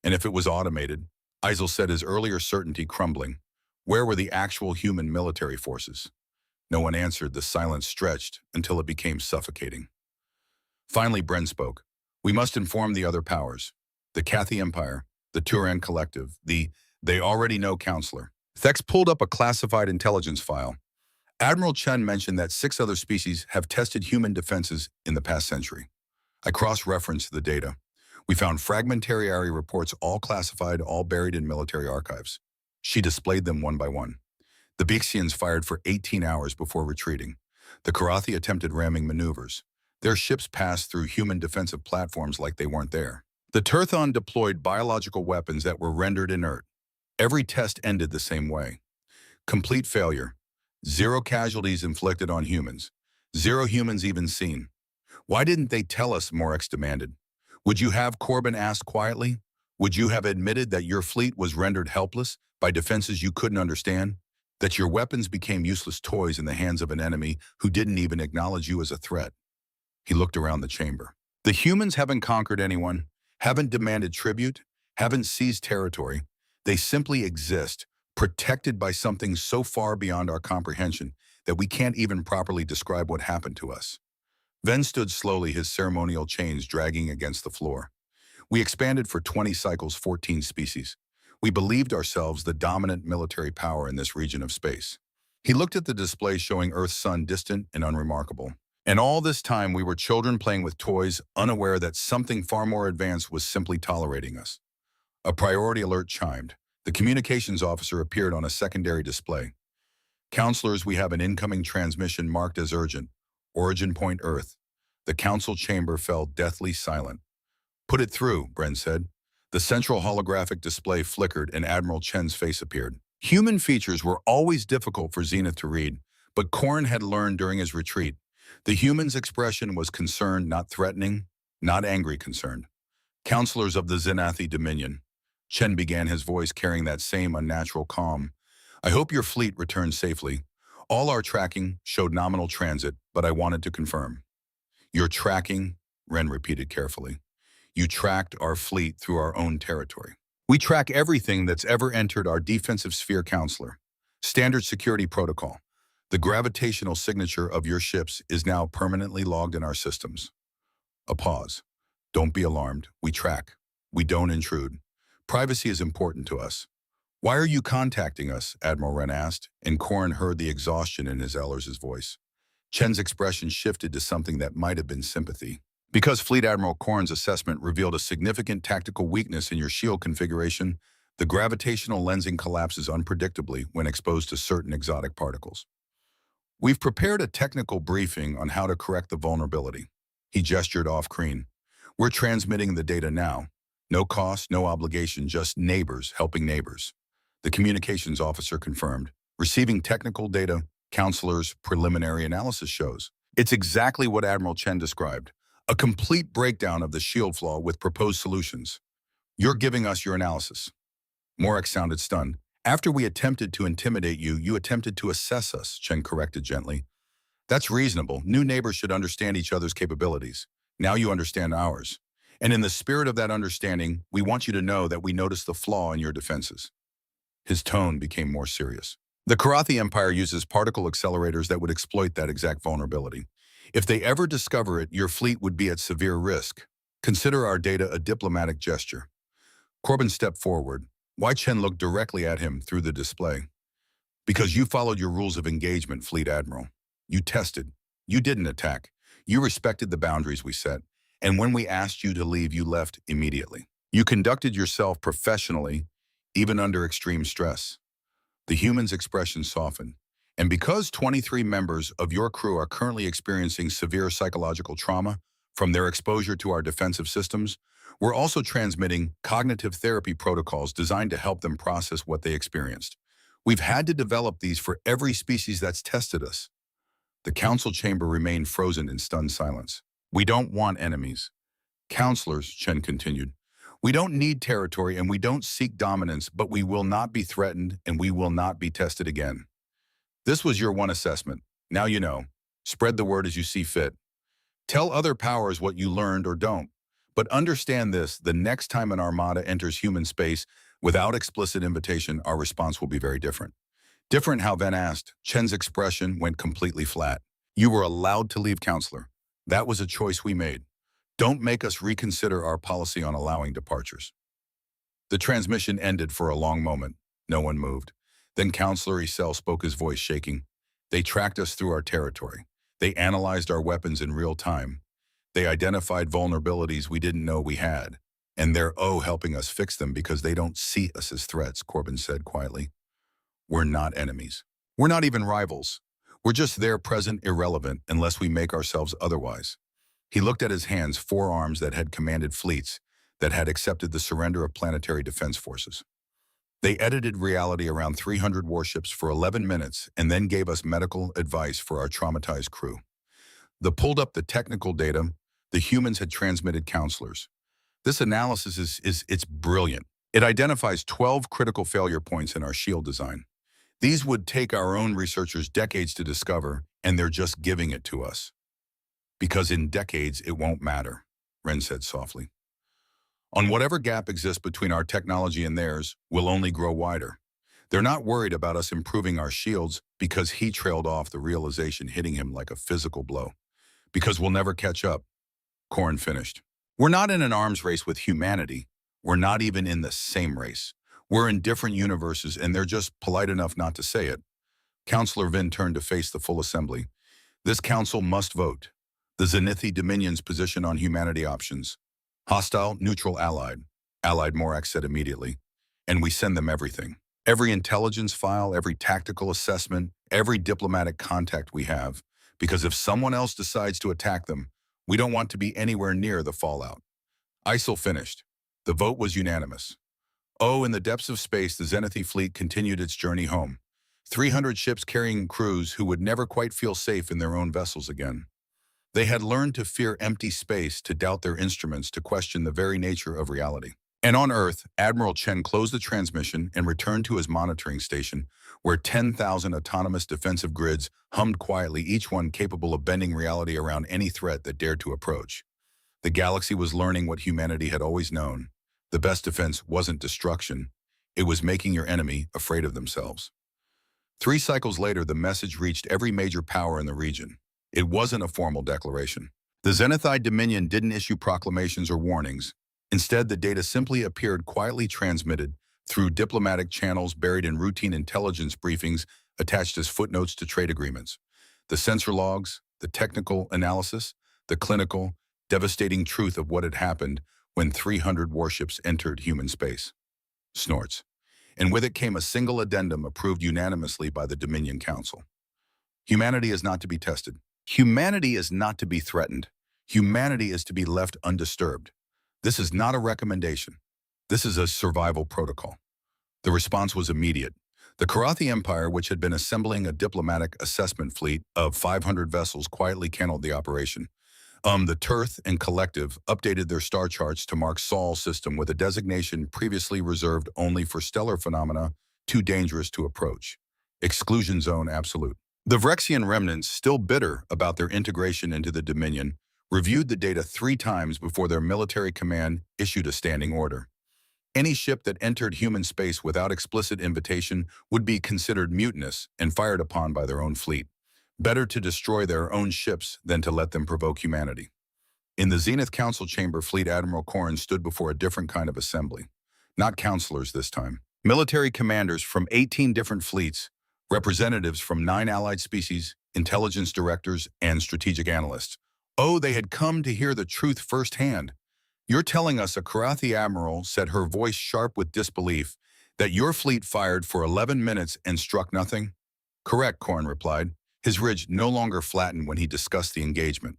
And if it was automated, Isel said, his earlier certainty crumbling, where were the actual human military forces? No one answered. The silence stretched until it became suffocating. Finally, Bren spoke. "We must inform the other powers. The Cathy Empire, the Turan Collective, they already know, Counselor." Thex pulled up a classified intelligence file. Admiral Chen mentioned that 6 other species have tested human defenses in the past century. I cross-referenced the data. We found fragmentary area reports, all classified, all buried in military archives. She displayed them one by one. The Bixians fired for 18 hours before retreating. The Karathi attempted ramming maneuvers. Their ships passed through human defensive platforms like they weren't there. The Turthon deployed biological weapons that were rendered inert. Every test ended the same way. Complete failure. 0 casualties inflicted on humans. 0 humans even seen. "Why didn't they tell us?" Morix demanded. "Would you have," Corbin asked quietly, "would you have admitted that your fleet was rendered helpless by defenses you couldn't understand? That your weapons became useless toys in the hands of an enemy who didn't even acknowledge you as a threat?" He looked around the chamber. "The humans haven't conquered anyone, haven't demanded tribute, haven't seized territory. They simply exist, protected by something so far beyond our comprehension that we can't even properly describe what happened to us." Venn stood slowly, his ceremonial chains dragging against the floor. "We expanded for 20 cycles, 14 species. We believed ourselves the dominant military power in this region of space." He looked at the display showing Earth's sun, distant and unremarkable. And all this time, we were children playing with toys, unaware that something far more advanced was simply tolerating us. A priority alert chimed. The communications officer appeared on a secondary display. Counselors, we have an incoming transmission marked as urgent. Origin point Earth. The council chamber fell deathly silent. Put it through, Bren said. The central holographic display flickered and Admiral Chen's face appeared. Human features were always difficult for Zenith to read, but Korn had learned during his retreat. The human's expression was concerned, not threatening, not angry concerned. Counselors of the Zenathi Dominion. Chen began, his voice carrying that same unnatural calm. I hope your fleet returned safely. All our tracking showed nominal transit, but I wanted to confirm. Your tracking, Ren repeated carefully. You tracked our fleet through our own territory. We track everything that's ever entered our defensive sphere, Counselor. Standard security protocol. The gravitational signature of your ships is now permanently logged in our systems. A pause. Don't be alarmed. We track. We don't intrude. Privacy is important to us. Why are you contacting us? Admiral Ren asked, and Korn heard the exhaustion in his Ellers's voice. Chen's expression shifted to something that might have been sympathy. Because Fleet Admiral Korn's assessment revealed a significant tactical weakness in your shield configuration, the gravitational lensing collapses unpredictably when exposed to certain exotic particles. We've prepared a technical briefing on how to correct the vulnerability. He gestured off-screen. We're transmitting the data now. No cost, no obligation, just neighbors helping neighbors. The communications officer confirmed. Receiving technical data, Counselor's preliminary analysis shows. It's exactly what Admiral Chen described. A complete breakdown of the shield flaw with proposed solutions. You're giving us your analysis. Morik sounded stunned. After we attempted to intimidate you, you attempted to assess us, Chen corrected gently. That's reasonable. New neighbors should understand each other's capabilities. Now you understand ours. And in the spirit of that understanding, we want you to know that we noticed the flaw in your defenses. His tone became more serious. The Karathi Empire uses particle accelerators that would exploit that exact vulnerability. If they ever discover it, your fleet would be at severe risk. Consider our data a diplomatic gesture. Corbin stepped forward. Wai Chen looked directly at him through the display. Because you followed your rules of engagement, Fleet Admiral. You tested. You didn't attack. You respected the boundaries we set. And when we asked you to leave, you left immediately. You conducted yourself professionally, even under extreme stress. The human's expression softened. And because 23 members of your crew are currently experiencing severe psychological trauma from their exposure to our defensive systems, we're also transmitting cognitive therapy protocols designed to help them process what they experienced. We've had to develop these for every species that's tested us. The council chamber remained frozen in stunned silence. We don't want enemies. Counselors, Chen continued, we don't need territory and we don't seek dominance, but we will not be threatened and we will not be tested again. This was your one assessment. Now you know. Spread the word as you see fit. Tell other powers what you learned or don't. But understand this, the next time an Armada enters human space without explicit invitation, our response will be very different. Different, how Ven asked. Chen's expression went completely flat. You were allowed to leave, Counselor. That was a choice we made. Don't make us reconsider our policy on allowing departures. The transmission ended for a long moment. No one moved. Then Counselor Isel spoke, his voice shaking. They tracked us through our territory. They analyzed our weapons in real time. They identified vulnerabilities we didn't know we had. And they're helping us fix them because they don't see us as threats, Corbin said quietly. We're not enemies. We're not even rivals. We're just there, present, irrelevant, unless we make ourselves otherwise. He looked at his hands, 4 arms that had commanded fleets, that had accepted the surrender of planetary defense forces. They edited reality around 300 warships for 11 minutes and then gave us medical advice for our traumatized crew. They pulled up the technical data the humans had transmitted, Counselors. This analysis it's brilliant. It identifies 12 critical failure points in our shield design. These would take our own researchers decades to discover, and they're just giving it to us. Because in decades, it won't matter, Ren said softly. On whatever gap exists between our technology and theirs, will only grow wider. They're not worried about us improving our shields because he trailed off, the realization hitting him like a physical blow. Because we'll never catch up. Korn finished. We're not in an arms race with humanity. We're not even in the same race. We're in different universes, and they're just polite enough not to say it. Counselor Vin turned to face the full assembly. This council must vote. The Zenithii Dominion's position on humanity options. Hostile, neutral, allied. Allied, Morak said immediately. And we send them everything. Every intelligence file, every tactical assessment, every diplomatic contact we have. Because if someone else decides to attack them, we don't want to be anywhere near the fallout. ISIL finished. The vote was unanimous. Oh, in the depths of space, the Zenithii fleet continued its journey home. 300 ships carrying crews who would never quite feel safe in their own vessels again. They had learned to fear empty space, to doubt their instruments, to question the very nature of reality. And on Earth, Admiral Chen closed the transmission and returned to his monitoring station, where 10,000 autonomous defensive grids hummed quietly, each one capable of bending reality around any threat that dared to approach. The galaxy was learning what humanity had always known. The best defense wasn't destruction. It was making your enemy afraid of themselves. 3 cycles later, the message reached every major power in the region. It wasn't a formal declaration. The Zenithii Dominion didn't issue proclamations or warnings. Instead, the data simply appeared quietly transmitted through diplomatic channels buried in routine intelligence briefings attached as footnotes to trade agreements. The sensor logs, the technical analysis, the clinical, devastating truth of what had happened when 300 warships entered human space. Snorts. And with it came a single addendum approved unanimously by the Dominion Council. Humanity is not to be tested. Humanity is not to be threatened. Humanity is to be left undisturbed. This is not a recommendation. This is a survival protocol. The response was immediate. The Karathi Empire, which had been assembling a diplomatic assessment fleet of 500 vessels, quietly canceled the operation. The Turth and Collective updated their star charts to mark Sol's system with a designation previously reserved only for stellar phenomena too dangerous to approach. Exclusion zone absolute. The Vrexian remnants, still bitter about their integration into the Dominion, reviewed the data 3 times before their military command issued a standing order. Any ship that entered human space without explicit invitation would be considered mutinous and fired upon by their own fleet. Better to destroy their own ships than to let them provoke humanity. In the Zenith Council chamber, Fleet Admiral Corrin stood before a different kind of assembly. Not counselors this time. Military commanders from 18 different fleets, representatives from 9 allied species, intelligence directors, and strategic analysts. Oh, they had come to hear the truth firsthand. You're telling us, a Karathi admiral said, her voice sharp with disbelief, that your fleet fired for 11 minutes and struck nothing? Correct, Corrin replied. His ridge no longer flattened when he discussed the engagement.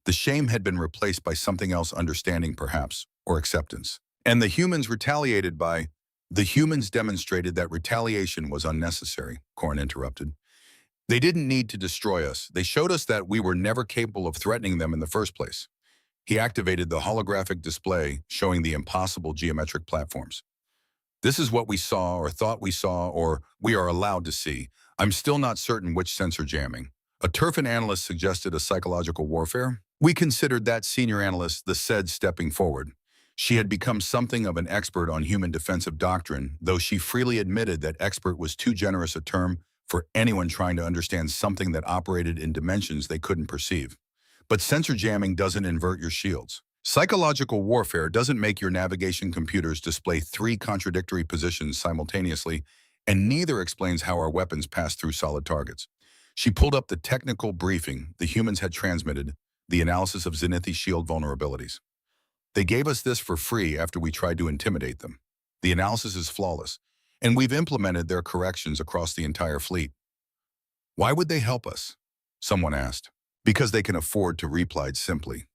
The shame had been replaced by something else, understanding perhaps, or acceptance. And the humans retaliated by... The humans demonstrated that retaliation was unnecessary, Corrin interrupted. They didn't need to destroy us. They showed us that we were never capable of threatening them in the first place. He activated the holographic display showing the impossible geometric platforms. This is what we saw, or thought we saw, or we are allowed to see. I'm still not certain which sensor jamming. A Turfan analyst suggested a psychological warfare. We considered that senior analyst the said stepping forward. She had become something of an expert on human defensive doctrine, though she freely admitted that expert was too generous a term for anyone trying to understand something that operated in dimensions they couldn't perceive. But sensor jamming doesn't invert your shields. Psychological warfare doesn't make your navigation computers display 3 contradictory positions simultaneously, and neither explains how our weapons pass through solid targets. She pulled up the technical briefing the humans had transmitted, the analysis of Zenithii shield vulnerabilities. They gave us this for free after we tried to intimidate them. The analysis is flawless, and we've implemented their corrections across the entire fleet. Why would they help us? Someone asked. Because they can afford to, replied simply.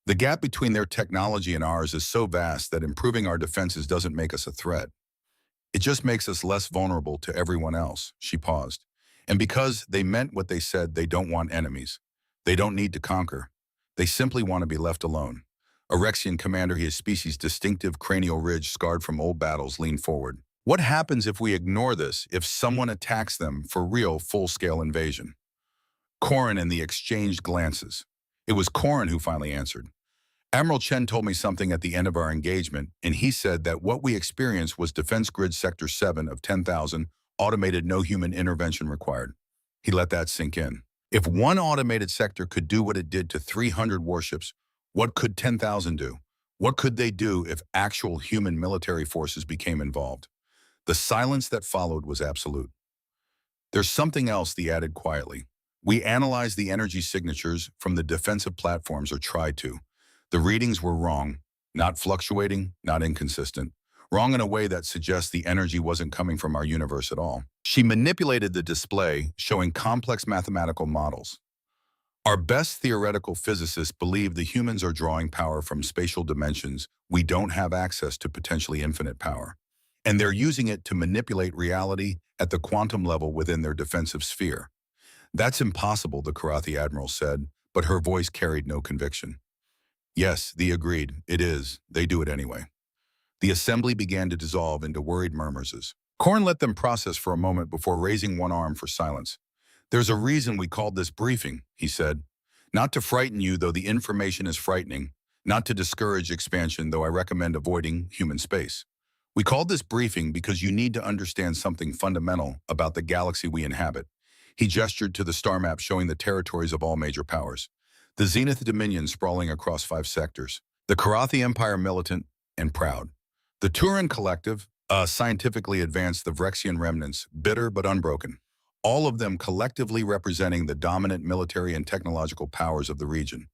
The gap between their technology and ours is so vast that improving our defenses doesn't make us a threat. It just makes us less vulnerable to everyone else, she paused. And because they meant what they said, they don't want enemies. They don't need to conquer. They simply want to be left alone. A Rexian commander, his species' distinctive cranial ridge scarred from old battles, leaned forward. What happens if we ignore this, if someone attacks them for real full-scale invasion? Corrin and the exchanged glances. It was Corrin who finally answered. Admiral Chen told me something at the end of our engagement, and he said that what we experienced was Defense Grid Sector 7 of 10,000, automated, no human intervention required. He let that sink in. If one automated sector could do what it did to 300 warships, what could 10,000 do? What could they do if actual human military forces became involved? The silence that followed was absolute. There's something else, he added quietly. We analyzed the energy signatures from the defensive platforms, or tried to. The readings were wrong, not fluctuating, not inconsistent. Wrong in a way that suggests the energy wasn't coming from our universe at all. She manipulated the display, showing complex mathematical models. Our best theoretical physicists believe the humans are drawing power from spatial dimensions we don't have access to, potentially infinite power. And they're using it to manipulate reality at the quantum level within their defensive sphere. That's impossible, the Karathi admiral said, but her voice carried no conviction. Yes, they agreed. It is. They do it anyway. The assembly began to dissolve into worried murmurs. Korn let them process for a moment before raising one arm for silence. There's a reason we called this briefing, he said. Not to frighten you, though the information is frightening. Not to discourage expansion, though I recommend avoiding human space. We called this briefing because you need to understand something fundamental about the galaxy we inhabit. He gestured to the star map showing the territories of all major powers. The Zenith Dominion sprawling across 5 sectors. The Karathi Empire militant and proud. The Turan Collective, scientifically advanced, the Vrexian remnants, bitter but unbroken. All of them collectively representing the dominant military and technological powers of the region.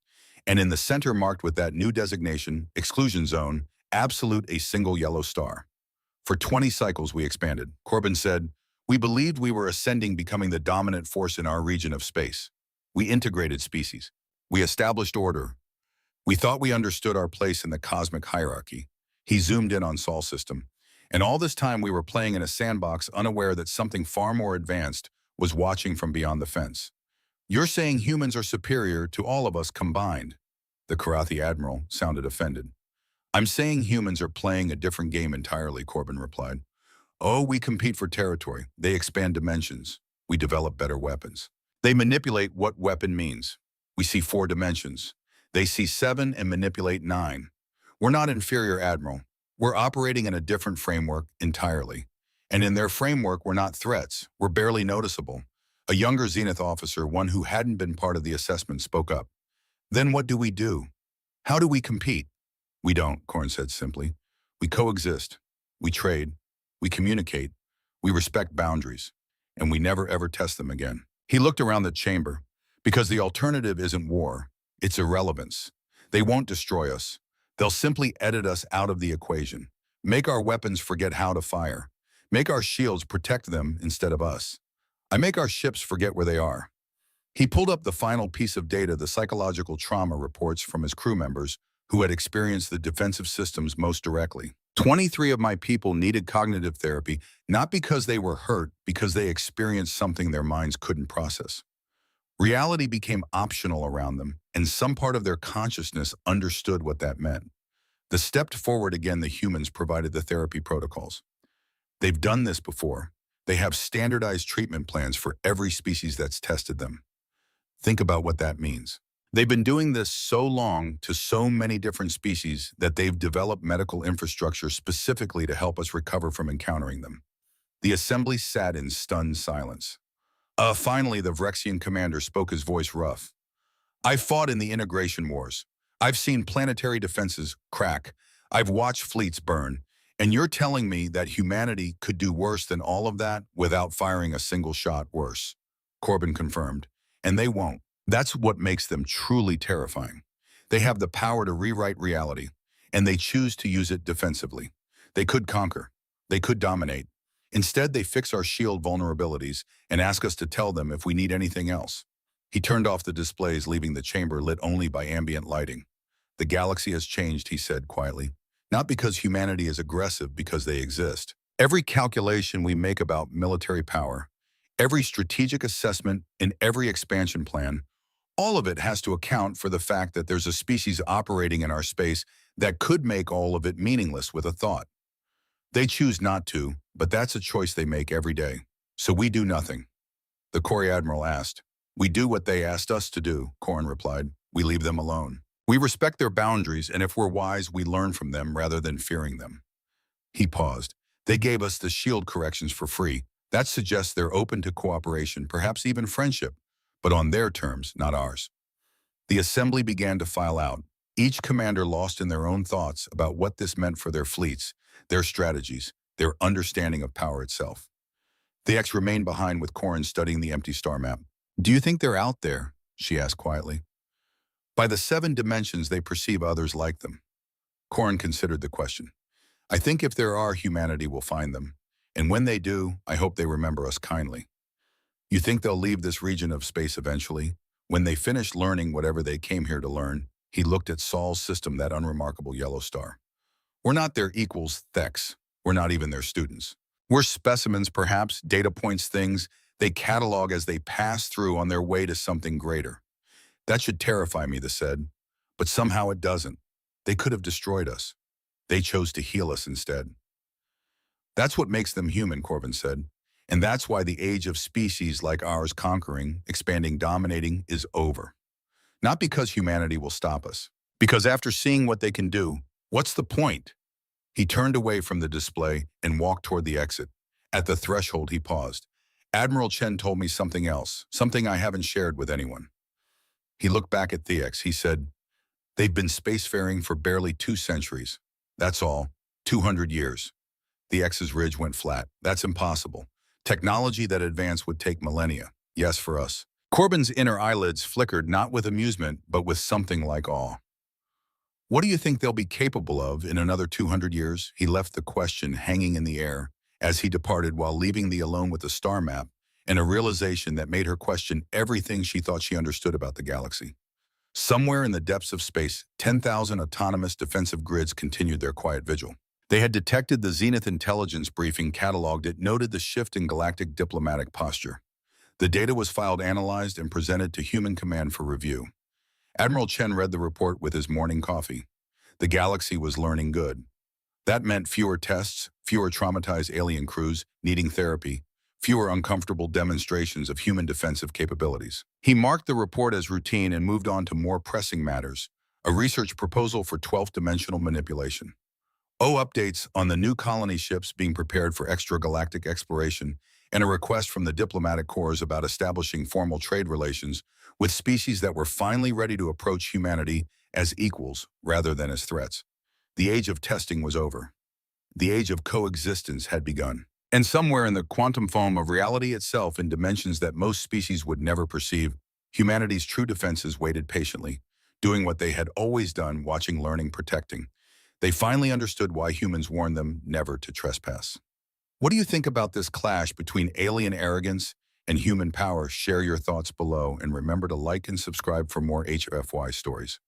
And in the center, marked with that new designation, exclusion zone, absolute, a single yellow star. For 20 cycles we expanded, Corbin said. We believed we were ascending, becoming the dominant force in our region of space. We integrated species. We established order. We thought we understood our place in the cosmic hierarchy. He zoomed in on Sol's system. And all this time we were playing in a sandbox, unaware that something far more advanced was watching from beyond the fence. You're saying humans are superior to all of us combined? The Karathi admiral sounded offended. I'm saying humans are playing a different game entirely, Corbin replied. Oh, we compete for territory. They expand dimensions. We develop better weapons. They manipulate what weapon means. We see 4 dimensions. They see 7 and manipulate 9. We're not inferior, Admiral. We're operating in a different framework entirely. And in their framework, we're not threats. We're barely noticeable. A younger Zenith officer, one who hadn't been part of the assessment, spoke up. Then what do we do? How do we compete? We don't, Korn said simply. We coexist. We trade. We communicate. We respect boundaries. And we never ever test them again. He looked around the chamber. Because the alternative isn't war. It's irrelevance. They won't destroy us. They'll simply edit us out of the equation. Make our weapons forget how to fire. Make our shields protect them instead of us. I make our ships forget where they are. He pulled up the final piece of data, the psychological trauma reports from his crew members who had experienced the defensive systems most directly. 23 of my people needed cognitive therapy, not because they were hurt, because they experienced something their minds couldn't process. Reality became optional around them, and some part of their consciousness understood what that meant. They stepped forward again. The humans provided the therapy protocols. They've done this before. They have standardized treatment plans for every species that's tested them. Think about what that means. They've been doing this so long to so many different species that they've developed medical infrastructure specifically to help us recover from encountering them. The assembly sat in stunned silence. Finally, the Vrexian commander spoke, his voice rough. I fought in the integration wars. I've seen planetary defenses crack. I've watched fleets burn. And you're telling me that humanity could do worse than all of that without firing a single shot? Worse, Corbin confirmed. And they won't. That's what makes them truly terrifying. They have the power to rewrite reality, and they choose to use it defensively. They could conquer. They could dominate. Instead, they fix our shield vulnerabilities and ask us to tell them if we need anything else. He turned off the displays, leaving the chamber lit only by ambient lighting. The galaxy has changed, he said quietly. Not because humanity is aggressive, because they exist. Every calculation we make about military power, every strategic assessment in every expansion plan, all of it has to account for the fact that there's a species operating in our space that could make all of it meaningless with a thought. They choose not to, but that's a choice they make every day. So we do nothing. The Corps Admiral asked. We do what they asked us to do, Korn replied. We leave them alone. We respect their boundaries, and if we're wise, we learn from them rather than fearing them. He paused. They gave us the shield corrections for free. That suggests they're open to cooperation, perhaps even friendship, but on their terms, not ours. The assembly began to file out, each commander lost in their own thoughts about what this meant for their fleets, their strategies, their understanding of power itself. The X remained behind with Corrin studying the empty star map. Do you think they're out there? She asked quietly. By the 7 dimensions they perceive others like them. Corin considered the question. I think if there are, humanity will find them. And when they do, I hope they remember us kindly. You think they'll leave this region of space eventually? When they finish learning whatever they came here to learn, he looked at Saul's system, that unremarkable yellow star. We're not their equals, Thex. We're not even their students. We're specimens, perhaps, data points, things they catalog as they pass through on their way to something greater. That should terrify me, they said. But somehow it doesn't. They could have destroyed us. They chose to heal us instead. That's what makes them human, Corbin said. And that's why the age of species like ours conquering, expanding, dominating is over. Not because humanity will stop us. Because after seeing what they can do, what's the point? He turned away from the display and walked toward the exit. At the threshold, he paused. Admiral Chen told me something else, something I haven't shared with anyone. He looked back at Thex. He said, they've been spacefaring for barely 2 centuries. That's all. 200 years. The X's ridge went flat. That's impossible. Technology that advanced would take millennia. Yes, for us. Corbin's inner eyelids flickered, not with amusement, but with something like awe. What do you think they'll be capable of in another 200 years? He left the question hanging in the air as he departed, while leaving the alone with the star map and a realization that made her question everything she thought she understood about the galaxy. Somewhere in the depths of space, 10,000 autonomous defensive grids continued their quiet vigil. They had detected the Zenith intelligence briefing, cataloged it, noted the shift in galactic diplomatic posture. The data was filed, analyzed, and presented to Human Command for review. Admiral Chen read the report with his morning coffee. The galaxy was learning good. That meant fewer tests, fewer traumatized alien crews needing therapy, fewer uncomfortable demonstrations of human defensive capabilities. He marked the report as routine and moved on to more pressing matters, a research proposal for 12th dimensional manipulation. Updates on the new colony ships being prepared for extragalactic exploration, and a request from the diplomatic corps about establishing formal trade relations with species that were finally ready to approach humanity as equals rather than as threats. The age of testing was over. The age of coexistence had begun. And somewhere in the quantum foam of reality itself, in dimensions that most species would never perceive, humanity's true defenses waited patiently, doing what they had always done, watching, learning, protecting. They finally understood why humans warned them never to trespass. What do you think about this clash between alien arrogance and human power? Share your thoughts below, and remember to like and subscribe for more HFY stories.